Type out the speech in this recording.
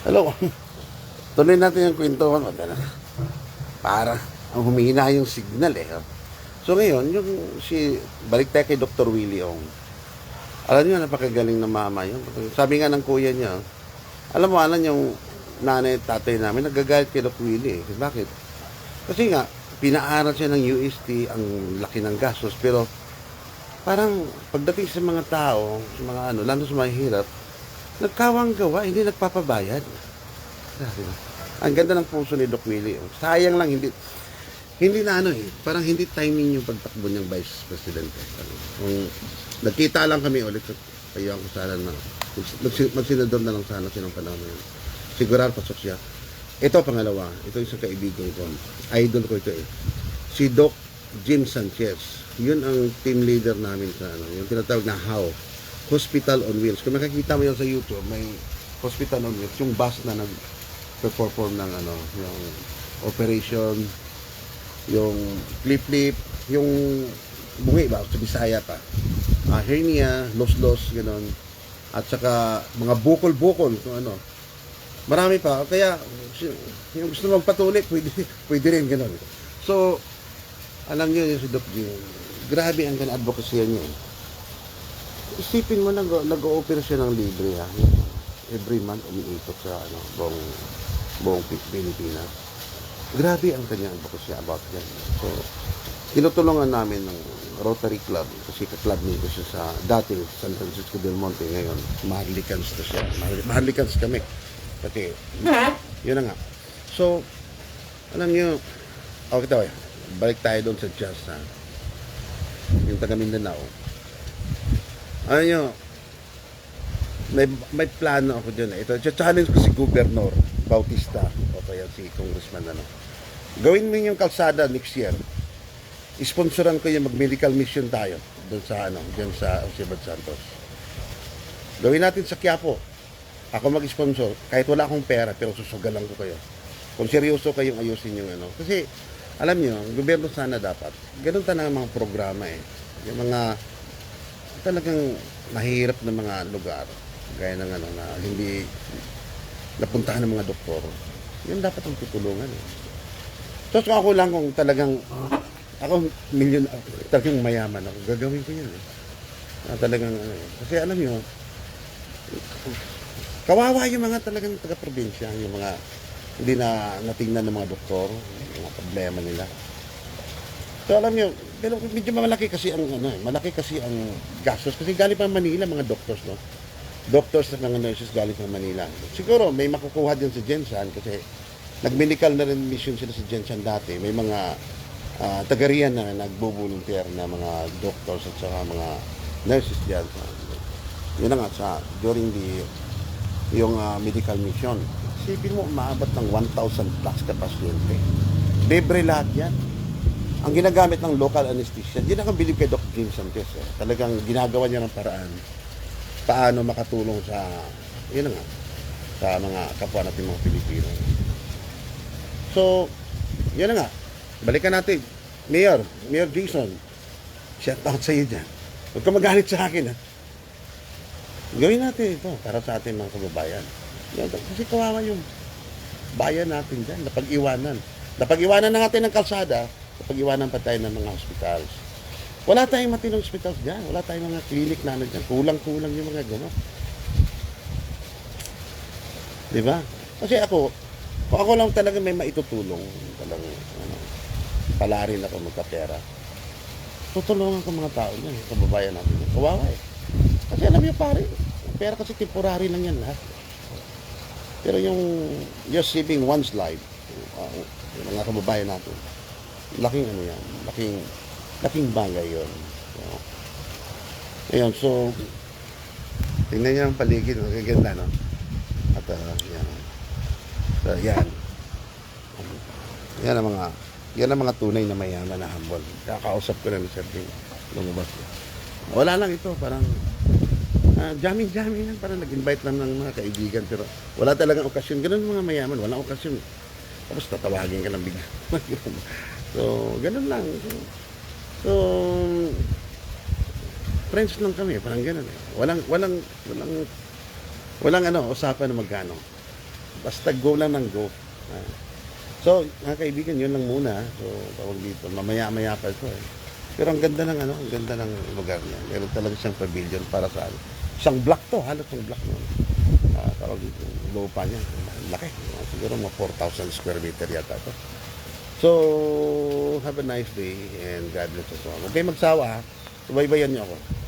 Hello. Tuloy natin yung kwentuhan. Para ang humihina yung signal eh. So ngayon, balik tayo kay Dr. Willie Ong. Alam niyo, napakagaling na mama yun. Sabi nga ng kuya niya, alam mo, yung nanay at tatay namin, nagagalit kay Dr. Willie eh. Bakit? Kasi nga, pinaaral siya ng UST, ang laki ng gastos, pero parang pagdating sa mga tao, sa mga lalo sa mga hirap, nagkawang gawa, hindi nagpapabayad. Diba? Ang ganda ng puso ni Doc Willie. Sayang lang, hindi na parang hindi timing yung pagtakbo niyang Vice President. Kung nagkita lang kami ulit, ayaw ko sana na, magsenador na lang sana sinong panahon na yun. Sigurado pasok siya. Ito pangalawa, ito isang kaibigan ko. Idol ko ito eh. Si Doc Jim Sanchez. Yun ang team leader namin sa yung tinatawag na HOW. Hospital on Wheels. Kung makikita mo yan sa YouTube, may Hospital on Wheels. Yung bus na nag-perform ng yung operation, yung flip-flip, yung bungi ba, sa Bisaya pa. Hernia, los-los, gano'n. At saka mga bukol-bukol, kung marami pa. Kaya, yung gusto magpatuloy, pwede rin, gano'n. So, alam niyo yung si Doc Jim, grabe ang advocacy niya. Isipin mo, nag-o-opera siya ng libre, ha? Every month, umiikot sa buong Pilipinas. Grabe ang kanyang advocacy about yan. So, tinutulungan namin ng Rotary Club, kasi ka-club nito siya sa dating San Francisco del Monte, ngayon, Maharlikans na siya. Maharlikans kami. Kasi, yun na nga. So, alam niyo, okay tayo, balik tayo doon sa jazz, ha? Yung taga Mindanao. Ano nyo, may plano ako dyan. Ito, challenge ko si Governor Bautista o kaya si Congressman Gawin mo yung kalsada next year. Isponsoran ko yung mag-medical mission tayo doon sa dyan sa Osibad Santos. Gawin natin sa Quiapo. Ako mag-sponsor kahit wala akong pera pero susugalan ko kayo. Kung seryoso kayong ayusin yung Kasi alam niyo, ang gobyerno sana dapat ganun talaga mga programa eh. Yung mga talagang mahirap na mga lugar gaya ng na hindi napuntahan ng mga doktor, yun dapat ang tutulungan eh. So ako lang kung talagang ako talagang mayaman ako, gagawin ko yun eh. Talagang kasi alam nyo, kawawa yung mga talagang taga-probinsya, yung mga hindi na natingnan ng mga doktor, yung mga problema nila. So alam nyo, pero medyo malaki kasi ang malaki kasi ang gastos kasi galing pa Manila mga doctors, no? Doctors at mga nurses galing pa Manila. Siguro may makukuha din sa Gensan kasi nag-medical na rin mission sila sa Gensan dati. May mga taga-riyan na nagbo-volunteer na mga doctors at saka mga nurses diyan. Yun na nga during yung medical mission. Isipin mo, umaabot ng 1,000 plus ka pasyente. Libre lahat yan. Ang ginagamit ng local anesthesia, hindi na kang bilib kay Dr. Jim Sanchez. Talagang ginagawa niya ng paraan paano makatulong sa mga kapwa natin mga Pilipino. So, yun na nga. Balikan natin. Mayor Jason, shout out sa iyo dyan. Huwag ka magalit sa akin, ha. Gawin natin ito para sa ating mga kababayan. Kasi kawawa yung bayan natin dyan, napag-iwanan na natin ng kalsada, napag-iwanan pa tayo ng mga hospitals. Wala tayong matinong hospitals dyan, wala tayong mga clinic na dyan, kulang-kulang yung mga gano'n. Diba? Kasi kung ako lang talaga may maitutulong, talagang palarin ako magkapera, tutulungan ko mga tao dyan, kababayan natin. Kawawa eh. Kasi alam niyo pare, pera kasi temporary lang yan lahat. Pero yung just saving one's life, yung mga kababayan natin, laking laking bagay yun. Ayun, so tingnan niyo ang paligid, magaganda, no? At yan. So yan. Yan ang mga tunay na mayaman na humble. Kakausap ko na ni Sir King lumabas. Wala lang ito, parang jamming lang, parang nag-invite lang ng mga kaibigan pero wala talagang okasyon. Ganun mga mayaman, walang okasyon. Tapos tatawagin ka ng bigla. So, ganun lang. So, friends lang kami, parang ganun eh. Walang usapan na magkano. Basta go lang ng go. So, mga kaibigan, yun lang muna. So, tawag dito, mamaya-maya pa ito eh. Pero ang ganda ng ang ganda ng lugar niya. Meron talaga siyang pavilion para sa isang block to, halos yung block mo. Tawag dito, lupa niya. Laki. Siguro mga 4,000 square meter yata to. So, have a nice day and God bless us all. Huwag kayo magsawa ha. Subaybayan niyo ako.